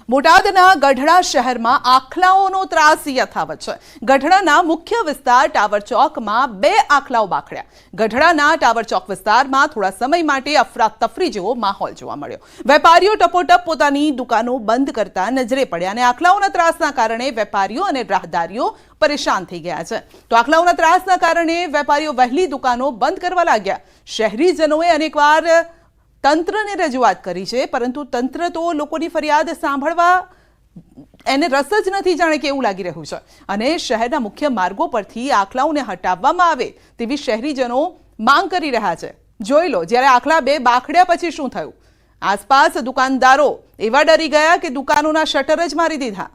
બોટાદના ગઢડા શહેરમાં આખલાઓનો ત્રાસ યથાવત છે। ગઢડાના મુખ્ય વિસ્તાર ટાવર ચોકમાં 2 આખલાઓ બાખડ્યા। ગઢડાના ટાવર ચોક વિસ્તારમાં થોડા સમય માટે અફરાતફરી જેવો માહોલ જોવા મળ્યો। વેપારીઓ ટપોટપ પોતાની દુકાનો બંધ કરતા નજરે પડ્યા અને આખલાઓના ત્રાસના કારણે વેપારીઓ અને રાહદારીઓ પરેશાન થઈ ગયા છે। તો આખલાઓના ત્રાસના કારણે વેપારીઓ વહેલી દુકાનો બંધ કરવા લાગ્યા। શહેરીજનોએ અનેકવાર તંત્રને રજૂઆત કરી છે, પરંતુ તંત્ર તો લોકોની ફરિયાદ સાંભળવા એને રસ જ નથી, જાણે કે એવું લાગી રહ્યું છે। અને શહેરના મુખ્ય માર્ગો પરથી આખલાઓને હટાવવામાં આવે તેવી શહેરીજનો માંગ કરી રહ્યા છે। જોઈ લો, જ્યારે આખલા 2 બાખડ્યા પછી શું થયું। આસપાસ દુકાનદારો એવા ડરી ગયા કે દુકાનોના શટર જ મારી દીધા।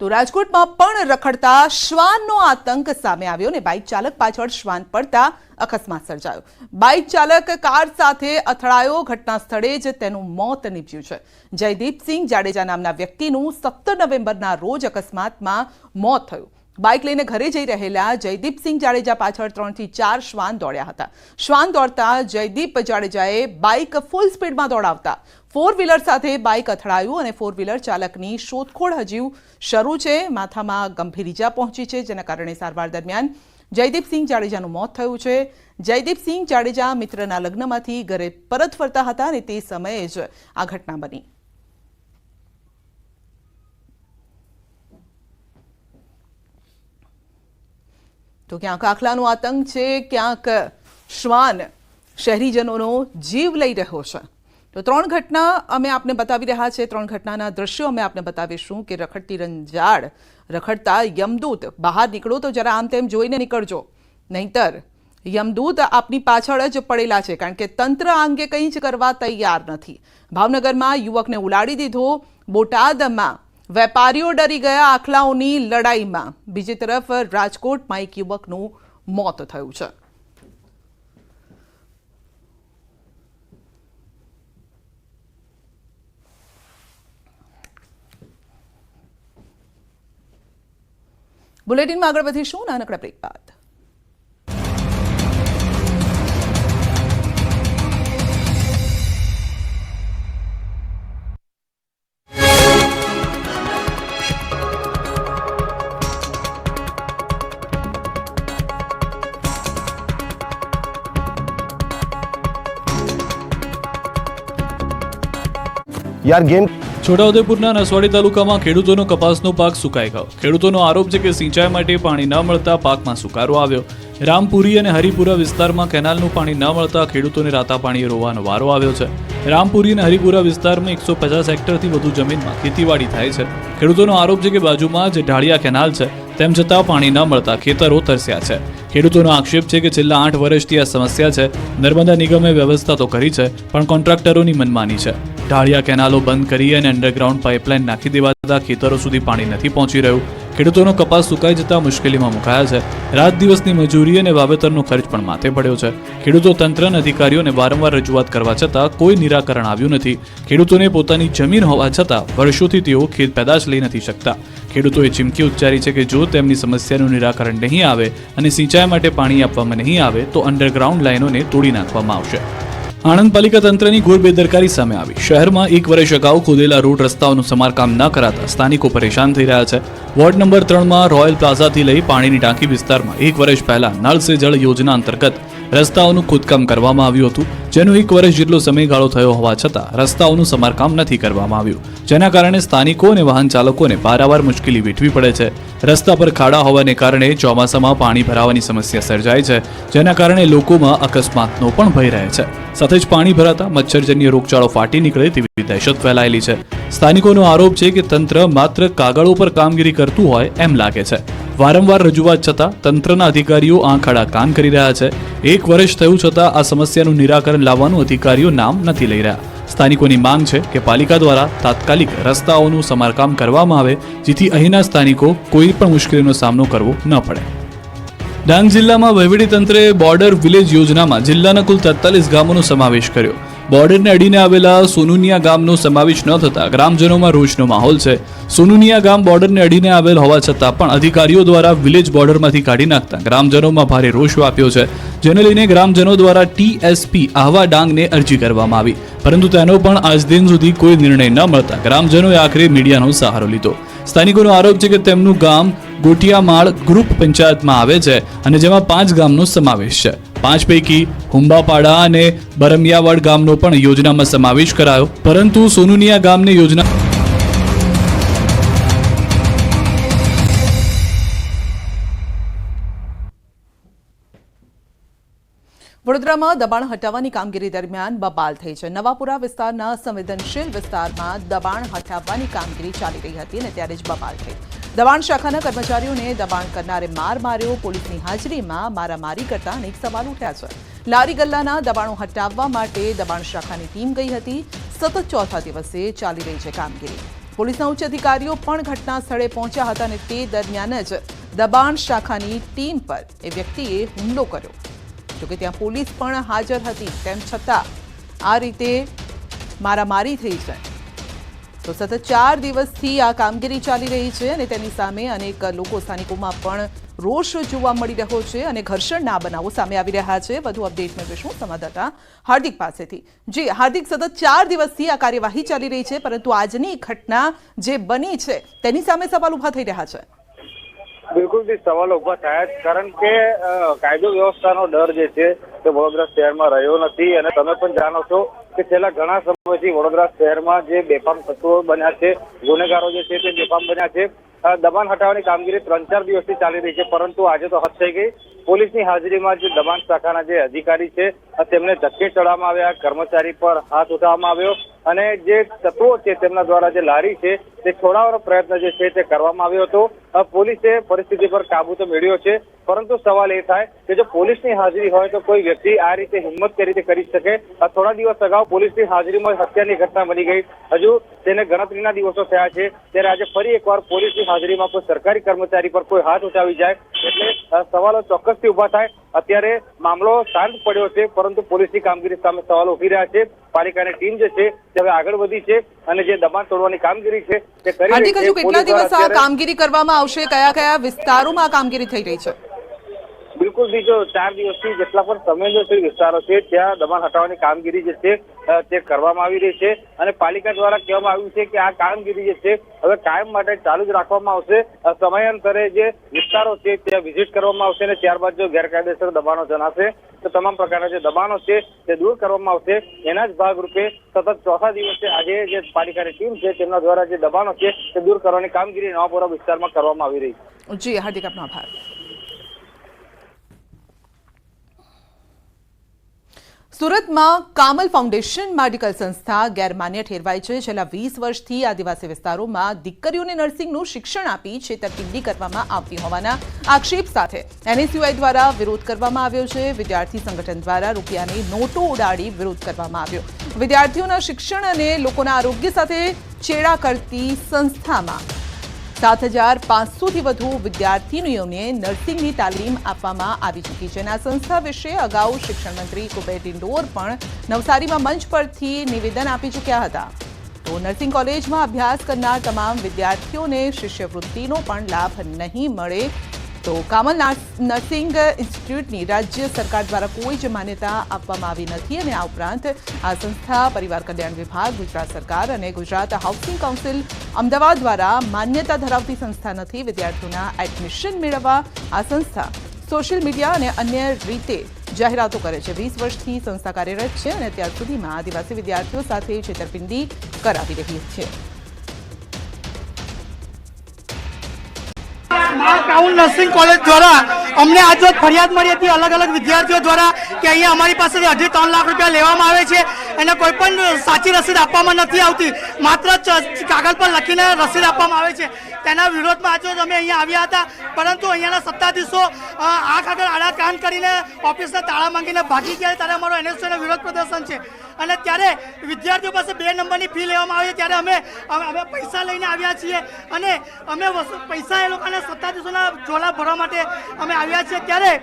તો રાજકોટમાં પણ રખડતા શ્વાનનો આતંક સામે આવ્યો અને બાઇક ચાલક પાછળ શ્વાન પડતા અકસ્માત સર્જાયો। બાઇક ચાલક કાર સાથે અથડાયો, ઘટના સ્થળે જ તેનું મોત નીપજ્યું છે। જયદીપસિંહ જાડેજા નામના વ્યક્તિનું 17 નવેમ્બરના રોજ અકસ્માતમાં મોત થયું। બાઇક લઈને ઘરે જઈ રહેલા જયદીપસિંહ જાડેજા પાછળ 3 થી 4 શ્વાન દોડ્યા હતા। શ્વાન દોડતા જયદીપ જાડેજાએ બાઇક ફૂલ સ્પીડમાં દોડાવતા 4 વ્હીલર સાથે બાઇક અથડાયું અને 4 વ્હીલર ચાલકની શોધખોળ હજુ શરૂ છે। માથામાં ગંભીર ઈજા પહોંચી છે, જેના કારણે સારવાર દરમિયાન જયદીપસિંહ જાડેજાનું મોત થયું છે। જયદીપસિંહ જાડેજા મિત્રના લગ્નમાંથી ઘરે પરત ફરતા હતા અને તે સમયે જ આ ઘટના બની। તો ક્યાંક આખલાનો આતંક છે, ક્યાંક શ્વાન શહેરીજનોનો જીવ લઈ રહ્યો છે। તો 3 ઘટના અમે આપને બતાવી રહ્યા છે। 3 ઘટનાના દ્રશ્યો અમે આપને બતાવીશું કે રખડતી રંજાડ, રખડતા યમદૂત। બહાર નીકળો તો જરા આમ તેમ જોઈને નીકળજો, નહીંતર યમદૂત આપની પાછળ જ પડેલા છે, કારણ કે તંત્ર આ અંગે કંઈ જ કરવા તૈયાર નથી। ભાવનગરમાં યુવકને ઉલાડી દીધો। બોટાદમાં વેપારીઓ ડરી ગયા આખલાઓની લડાઈમાં। બીજી તરફ રાજકોટમાં એક યુવકનું મોત થયું છે। બુલેટિનમાં આગળ વધીશું નાનકડા બ્રેક બાદ। यार गेम છોટાઉદેપુરના નસવાડી તાલુકામાં ખેડૂતોનો કપાસનો પાક સુકાઈ ગયો। ખેડૂતોનો આરોપ છે કે સિંચાઈ માટે પાણી ન મળતા પાકમાં સુકારો આવ્યો। રામપુરી અને હરિપુરા વિસ્તારમાં કેનાલનું પાણી ન મળતા ખેડૂતોને રાતા પાણીએ રોવાનો વારો આવ્યો છે। રામપુરી અને હરિપુરા વિસ્તારમાં 150 હેક્ટરથી વધુ જમીનમાં ખેતીવાડી થાય છે। ખેડૂતોનો આરોપ છે કે બાજુમાં જે ઢાળિયા કેનાલ છે તેમ છતાં પાણી ન મળતા ખેતરો તરસ્યા છે। ખેડૂતોનો આક્ષેપ છે કે છેલ્લા 8 વર્ષથી આ સમસ્યા છે। નર્મદા નિગમે વ્યવસ્થા તો કરી છે, પણ કોન્ટ્રાક્ટરોની મનમાની છે। ઢાળિયા કેનાલો બંધ કરી અને અંડરગ્રાઉન્ડ પાઇપલાઇન નાખી દેવાતા ખેતરો સુધી પાણી નથી પહોંચી રહ્યું। ખેડૂતોનો કપાસ સુકાઈ જતા મુશ્કેલીમાં મુકાયા છે। રાત દિવસની મજૂરી અને વાવેતરનો ખર્ચ પણ માથે પડ્યો છે। ખેડૂતો તંત્ર અને અધિકારીઓને વારંવાર રજૂઆત કરવા છતાં કોઈ નિરાકરણ આવ્યું નથી। ખેડૂતોને પોતાની જમીન હોવા છતાં વર્ષોથી તેઓ ખેત પેદાશ લઈ નથી શકતા। ખેડૂતોએ ચીમકી ઉચ્ચારી છે કે જો તેમની સમસ્યાનું નિરાકરણ નહીં આવે અને સિંચાઈ માટે પાણી આપવામાં નહીં આવે તો અંડરગ્રાઉન્ડ લાઇનોને તોડી નાખવામાં આવશે। આણંદ પાલિકા તંત્રની ઘોર બેદરકારી સામે આવી। શહેરમાં 1 વર્ષ અગાઉ ખોદેલા રોડ રસ્તાઓનું સમારકામ ન કરાતા સ્થાનિકો પરેશાન થઈ રહ્યા છે। વોર્ડ નંબર 3માં રોયલ પ્લાઝાથી લઈ પાણીની ટાંકી વિસ્તારમાં 1 વર્ષ પહેલા નળ સે જળ યોજના અંતર્ગત રસ્તાઓનું ખોદકામ કરવામાં આવ્યું હતું, જેનો 1 વર્ષ જેટલો સમયગાળો થયો હોવા છતાં રસ્તાઓનું સમારકામ નથી કરવામાં આવ્યું, જેના કારણે સ્થાનિકો અને વાહન ચાલકોને પારાવાર મુશ્કેલી વેઠવી પડે છે। રસ્તા પર ખાડા હોવાને કારણે ચોમાસામાં પાણી ભરાવાની સમસ્યા સર્જાય છે, જેના કારણે લોકોમાં અકસ્માતનો પણ ભય રહે છે। સાથે જ પાણી ભરાતા મચ્છરજન્ય રોગચાળો ફાટી નીકળે તેવી દહેશત ફેલાયેલી છે। સ્થાનિકોનો આરોપ છે કે તંત્ર માત્ર કાગળો પર કામગીરી કરતું હોય એમ લાગે છે। વારંવાર રજૂઆત છતાં તંત્રના અધિકારીઓ આંખ આડા કાન કરી રહ્યા છે। 1 વર્ષ થયું છતાં આ સમસ્યાનું નિરાકરણ લાવવાનું અધિકારીઓ નામ નથી લઈ રહ્યા। સ્થાનિકોની માંગ છે કે પાલિકા દ્વારા તાત્કાલિક રસ્તાઓનું સમારકામ કરવામાં આવે, જેથી અહીંના સ્થાનિકો કોઈ પણ મુશ્કેલીનો સામનો કરવો ન પડે। ડાંગ જિલ્લામાં વહીવટીતંત્રે બોર્ડર વિલેજ યોજનામાં જિલ્લાના કુલ 43 ગામોનો સમાવેશ કર્યો। બોર્ડરને અડીને આવેલા સોનુનિયા ગામનો સમાવેશ ન થતા ગ્રામજનોમાં રોષનો માહોલ છે. સોનુનિયા ગામ બોર્ડરને અડીને આવેલ હોવા છતાં પણ અધિકારીઓ દ્વારા વિલેજ બોર્ડરમાંથી કાઢી નાખતા ગ્રામજનોમાં ભારે રોષ વ્યાપ્યો છે, જેને લઈને ગ્રામજનો દ્વારા TSP આહવા ડાંગને અરજી કરવામાં આવી, પરંતુ તેનો પણ આજ દિન સુધી કોઈ નિર્ણય ન મળતા ગ્રામજનોએ આખરે મીડિયાનો સહારો લીધો. સ્થાનિકોનો આરોપ છે કે તેમનું ગામ ગોટિયામાળ ગ્રુપ પંચાયતમાં આવે છે અને જેમાં 5 ગામનો સમાવેશ છે. 5 પૈકી હુંબાપાડા અને બરમિયાવાડ ગામનો પણ યોજનામાં સમાવેશ કરાયો, પરંતુ સોનુનિયા ગામને યોજના વડોદરામાં દબાણ હટાવવાની કામગીરી દરમિયાન બબાલ થઈ છે. નવાપુરા વિસ્તારના સંવેદનશીલ વિસ્તારમાં દબાણ હટાવવાની કામગીરી ચાલી રહી હતી અને ત્યારે જ બબાલ થઈ. દબાણ શાખાના કર્મચારીઓને દબાણ કરનારે માર માર્યો. પોલીસની હાજરીમાં મારામારી કરતા અનેક સવાલ ઉઠ્યા છે. લારી ગલ્લાના દબાણો હટાવવા માટે દબાણ શાખાની ટીમ ગઈ હતી. સતત ચોથા દિવસે ચાલી રહી છે કામગીરી. પોલીસના ઉચ્ચ અધિકારીઓ પણ ઘટના સ્થળે પહોંચ્યા હતા અને તે દરમિયાન જ દબાણ શાખાની ટીમ પર એ વ્યક્તિએ હુમલો કર્યો. જોકે ત્યાં પોલીસ પણ હાજર હતી, તેમ છતાં આ રીતે મારામારી થઈ છે. તો સતત 4 દિવસથી આ કામગીરી ચાલી રહી છે અને તેની સામે અનેક લોકો સ્થાનિકોમાં પણ રોષ જોવા મળી રહ્યો છે અને ઘર્ષણના બનાવો સામે આવી રહ્યા છે. વધુ અપડેટ મેળવીશું સંવાદદાતા હાર્દિક પાસેથી. જી હાર્દિક, સતત 4 દિવસથી આ કાર્યવાહી ચાલી રહી છે, પરંતુ આજની ઘટના જે બની છે તેની સામે સવાલ ઉભા થઈ રહ્યા છે. બિલકુલ થી સવાલો ઉભા થયા જ, કારણ કે કાયદો વ્યવસ્થાનો ડર જે છે તે વડોદરા શહેરમાં રહ્યો નથી. અને તમે પણ જાણો છો કે છેલ્લા ઘણા સમયથી વડોદરા શહેરમાં જે બેફામ તત્વો બન્યા છે, ગુનેગારો જે છે તે બેફામ બન્યા છે. દબાણ હટાવવાની કામગીરી 3-4 દિવસથી ચાલી રહી છે, પરંતુ આજે તો હદ થઈ ગઈ. પોલીસની હાજરીમાં જે દબાણ શાખાના જે અધિકારી છે તેમને ધક્કે ચડવામાં આવ્યા, કર્મચારી પર હાથ ઉઠાવવામાં આવ્યો અને જે તત્વો છે તેમના દ્વારા જે લારી છે તે છોડાવવાનો પ્રયત્ન જે છે તે કરવામાં આવ્યો હતો. પોલીસે પરિસ્થિતિ પર કાબુ તો મેળવ્યો છે, પરંતુ સવાલ એ થાય કે જો પોલીસની હાજરી હોય તો કોઈ વ્યક્તિ આ રીતે હિંમત કઈ રીતે કરી શકે. થોડા દિવસ અગાઉ પોલીસની હાજરીમાં હત્યાની ઘટના બની ગઈ. હજુ તેને ગણતરીના દિવસો થયા છે, ત્યારે આજે ફરી એકવાર પોલીસની હાજરીમાં કોઈ સરકારી કર્મચારી પર કોઈ હાથ ઉઠાવી જાય એટલે સવાલો ચોક્કસથી ઉભા થાય. અત્યારે મામલો શાંત પડ્યો છે, પરંતુ પોલીસની કામગીરી સામે સવાલો ઉઠી રહ્યા છે. પાલિકાની ટીમ જે છે તે હવે આગળ વધી છે અને જે દબાણ તોડવાની કામગીરી છે તે કરી રહી છે. કેટલા દિવસ આ કામગીરી કરવામાં આવશે? કયા કયા વિસ્તારોમાં આ કામગીરી થઈ રહી છે? બિલકુલ બીજો 4 દિવસથી જેટલા પણ સંવેદનશીલ વિસ્તારો છે ત્યાં દબાણ હટાવવાની કામગીરી જે છે તે કરવામાં આવી રહી છે અને પાલિકા દ્વારા કહેવામાં આવ્યું છે કે આ કામગીરી જે છે હવે કાયમ માટે ચાલુ જ રાખવામાં આવશે. સમયાંતરે જે વિસ્તારો છે ત્યાં વિઝિટ કરવામાં આવશે અને ત્યારબાદ જો ગેરકાયદેસર દબાણો જણાશે તો તમામ પ્રકારના જે દબાણો છે તે દૂર કરવામાં આવશે. એના જ ભાગરૂપે સતત ચોથા દિવસે આજે જે પાલિકાની ટીમ છે તેમના દ્વારા જે દબાણો છે તે દૂર કરવાની કામગીરી નવાપુરા વિસ્તારમાં કરવામાં આવી રહી છે. જી હાર્દિક, આપનો આભાર. સુરતમાં કામલ ફાઉન્ડેશન મેડિકલ સંસ્થા ગેરમાન્ય ઠેરવાઈ છે. છેલ્લા 20 વર્ષથી આદિવાસી વિસ્તારોમાં દીકરીઓને નર્સિંગનું શિક્ષણ આપી છેતરપિંડી કરવામાં આવતી હોવાના આક્ષેપ સાથે NSUI દ્વારા વિરોધ કરવામાં આવ્યો છે. વિદ્યાર્થી સંગઠન દ્વારા રૂપિયાની નોટો ઉડાડી વિરોધ કરવામાં આવ્યો. વિદ્યાર્થીઓના શિક્ષણ અને લોકોના આરોગ્ય સાથે ચેડા કરતી સંસ્થામાં 7500થી વધુ વિદ્યાર્થીનીઓને નર્સિંગની તાલીમ આપવામાં આવી ચૂકી છે. આ સંસ્થા વિશે અગાઉ શિક્ષણ મંત્રી કુબેર ડિંડોર પણ નવસારીમાં મંચ પરથી નિવેદન આપી ચૂક્યા હતા. તો નર્સિંગ કોલેજમાં અભ્યાસ કરનાર તમામ વિદ્યાર્થીઓને શિષ્યવૃત્તિનો પણ લાભ નહીં મળે. તો કામલ નર્સિંગ ઇન્સ્ટિટ્યૂટની રાજ્ય સરકાર દ્વારા કોઈ જ માન્યતા આપવામાં આવી નથી અને આ ઉપરાંત આ સંસ્થા પરિવાર કલ્યાણ વિભાગ, ગુજરાત સરકાર અને ગુજરાત હાઉસિંગ કાઉન્સિલ અમદાવાદ દ્વારા માન્યતા ધરાવતી સંસ્થા નથી. વિદ્યાર્થીઓના એડમિશન મેળવવા આ સંસ્થા સોશિયલ મીડિયા અને અન્ય રીતે જાહેરાતો કરે છે. 20 વર્ષથી સંસ્થા કાર્યરત છે અને અત્યાર સુધીમાં આદિવાસી વિદ્યાર્થીઓ સાથે છેતરપિંડી કરાવી રહી છે. ટાઉન નર્સિંગ કોલેજ દ્વારા અમને આજ રોજ ફરિયાદ મળી હતી અલગ અલગ વિદ્યાર્થીઓ દ્વારા કે અહીંયા અમારી પાસેથી 2.5-3 લાખ રૂપિયા લેવામાં આવે છે અને કોઈ પણ સાચી રસીદ આપવામાં નથી આવતી. માત્ર કાગળ પર લખીને રસીદ આપવામાં આવે છે. તેના વિરોધમાં આજે અમે અહીંયા આવ્યા હતા, પરંતુ અહીંયાના સત્તાધીશો આંખ આગળ આડા કાન કરીને ઓફિસના તાળા માંગીને ભાગી ગયા. ત્યારે અમારો NSUI વિરોધ પ્રદર્શન છે અને ત્યારે વિદ્યાર્થીઓ પાસે 2 નંબરની ફી લેવામાં આવે ત્યારે અમે પૈસા લઈને આવ્યા છીએ અને અમે પૈસા એ લોકોને સત્તાધીશોના ઝોલા ભરવા માટે અમે આવ્યા છીએ. ત્યારે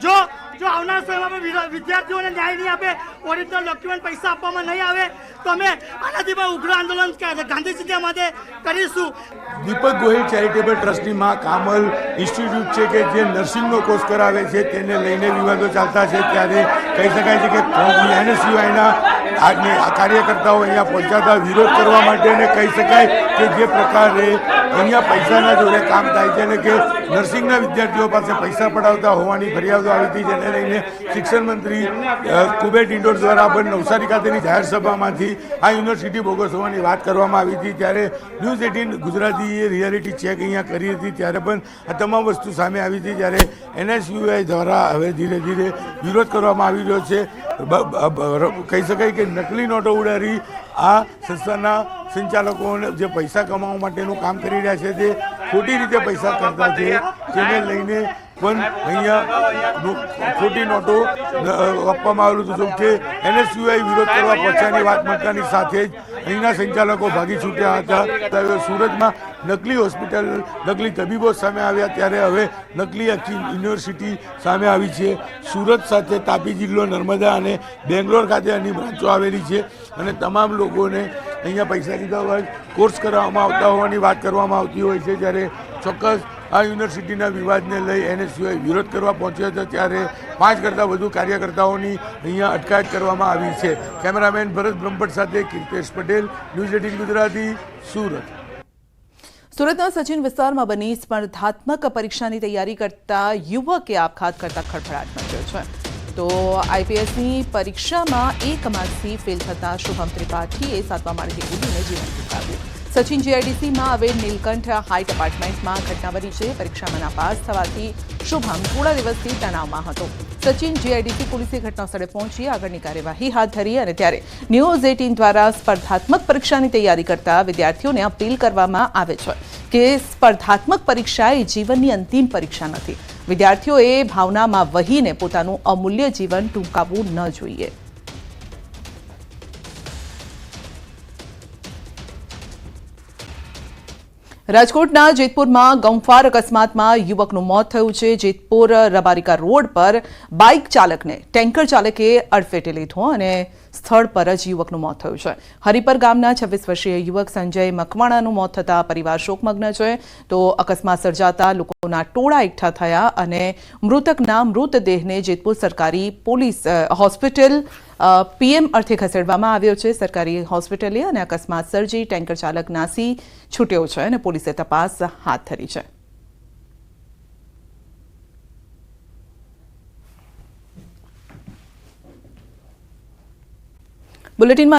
જો જો આવનાર સમયમાં પણ વિદ્યાર્થીઓને ન્યાય નહીં આપે, ઓરિજિનલ ડોક્યુમેન્ટ પૈસા આપવામાં નહીં આવે તો અમે આનાથી પણ ઉગ્ર આંદોલન ગાંધી ચિંધ્યા માટે કરીશું. દીપક ગોહિલ ચેરિટેબલ ટ્રસ્ટની માં કામલ ઇન્સ્ટિટ્યૂટ છે કે જે નર્સિંગનો કોર્સ કરાવે છે તેને લઈને વિવાદો ચાલતા છે. ત્યારે કહી શકાય છે કે એનએસયુઆઈના કાર્યકર્તાઓ અહીંયા પહોંચાતા વિરોધ કરવા માટે અને કહી શકાય કે જે પ્રકારે અહીંયા પૈસાના જોડે કામ થાય છે અને કે નર્સિંગના વિદ્યાર્થીઓ પાસે પૈસા પડાવતા હોવાની ફરિયાદો આવી હતી, જેને લઈને શિક્ષણ મંત્રી કુબેર ડિંડોર દ્વારા પણ નવસારી ખાતેની જાહેર સભામાંથી આ યુનિવર્સિટી બોગસ હોવાની વાત કરવામાં આવી હતી. ત્યારે ન્યૂઝ 18 ગુજરાતીએ રિયાલિટી ચેક અહીંયા કરી હતી, ત્યારે પણ આ તમામ વસ્તુ સામે આવી હતી. જ્યારે એનએસયુઆઈ દ્વારા હવે ધીરે ધીરે વિરોધ કરવામાં આવી રહ્યો છે. કહી શકાય કે નકલી નોટો ઉડાડી આ સંસ્થાના સંચાલકોને જે પૈસા કમાવા માટેનું કામ કરી રહ્યા છે તે ખોટી રીતે પૈસા કરતા છે, તેને લઈને પણ અહીંયા ખોટી નોટો આપવામાં આવેલું હતું. કે એનએસયુઆઈ વિરોધ કરવા પહોંચ્યાની વાત મળતાની સાથે જ અહીંના સંચાલકો ભાગી છૂટ્યા હતા. સુરતમાં નકલી હોસ્પિટલ, નકલી તબીબો સામે આવ્યા, ત્યારે હવે નકલી આખી યુનિવર્સિટી સામે આવી છે. સુરત સાથે તાપી જિલ્લો, નર્મદા અને બેંગ્લોર ખાતે આની બ્રાન્ચો આવેલી છે અને તમામ લોકોને અહીંયા પૈસા લીધા હોય કોર્સ કરવામાં આવતા હોવાની વાત કરવામાં આવતી હોય છે. જ્યારે ચોક્કસ આ યુનિવર્સિટીના વિવાદને લઈ એનએસયુઆઈ વિરોધ કરવા પહોંચ્યો હતો, ત્યારે 5 કરતાં વધુ કાર્યકર્તાઓની અહીંયા અટકાયત કરવામાં આવી છે. કેમેરામેન ભરત બ્રહ્મભટ્ટ સાથે કીર્તેશ પટેલ, ન્યૂઝ 18 ગુજરાતી, સુરત. સુરતના સચિન વિસ્તારમાં બની સ્પર્ધાત્મક પરીક્ષાની તૈયારી કરતા યુવકે આપઘાત કરતા ખળભળાટ મચ્યો છે. તો આઈપીએસની પરીક્ષામાં 1 માર્ક્સથી ફેલ થતા શુભમ ત્રિપાઠીએ 7મા માળેથી કૂદીને જીવન ટૂંકાવ્યું. સચિન જીઆઈડીસીમાં આવેલ નીલકંઠ હાઇટ એપાર્ટમેન્ટમાં ઘટના બની છે. પરીક્ષામાં નાપાસ થવાથી શુભમ થોડા દિવસથી તણાવમાં હતો. સચિન જીઆઈડીસી પોલીસે ઘટનાસ્થળે પહોંચી આગળની કાર્યવાહી હાથ ધરી અને ત્યારે ન્યૂઝ 18 દ્વારા સ્પર્ધાત્મક પરીક્ષાની તૈયારી કરતા વિદ્યાર્થીઓને અપીલ કરવામાં આવે છે કે સ્પર્ધાત્મક પરીક્ષા એ જીવનની અંતિમ પરીક્ષા નથી. વિદ્યાર્થીઓએ ભાવનામાં વહીને પોતાનું અમૂલ્ય જીવન ટૂંકાવવું ન જોઈએ. રાજકોટના જેતપુરમાં ગમફાર અકસ્માતમાં યુવકનું મોત થયું છે. જેતપુર રબારિકા રોડ પર બાઇક ચાલકને ટેન્કર ચાલકે અડફેટે લીધો અને સ્થળ પર જ યુવકનું મોત થયું છે. હરિપર ગામના 26 વર્ષીય યુવક સંજય મકવાણાનું મોત થતાં પરિવાર શોકમગ્ન છે. તો અકસ્માત સર્જાતા લોકોના ટોળા એકઠા થયા અને મૃતકના મૃતદેહને જેતપુર સરકારી પોલીસ હોસ્પિટલ પીએમ અર્થે ખસેડવામાં આવ્યો છે. સરકારી હોસ્પિટલે અને અકસ્માત સર્જી ટેન્કર ચાલક નાસી છૂટ્યો છે અને પોલીસે તપાસ હાથ ધરી છે. બુલેટિનમાં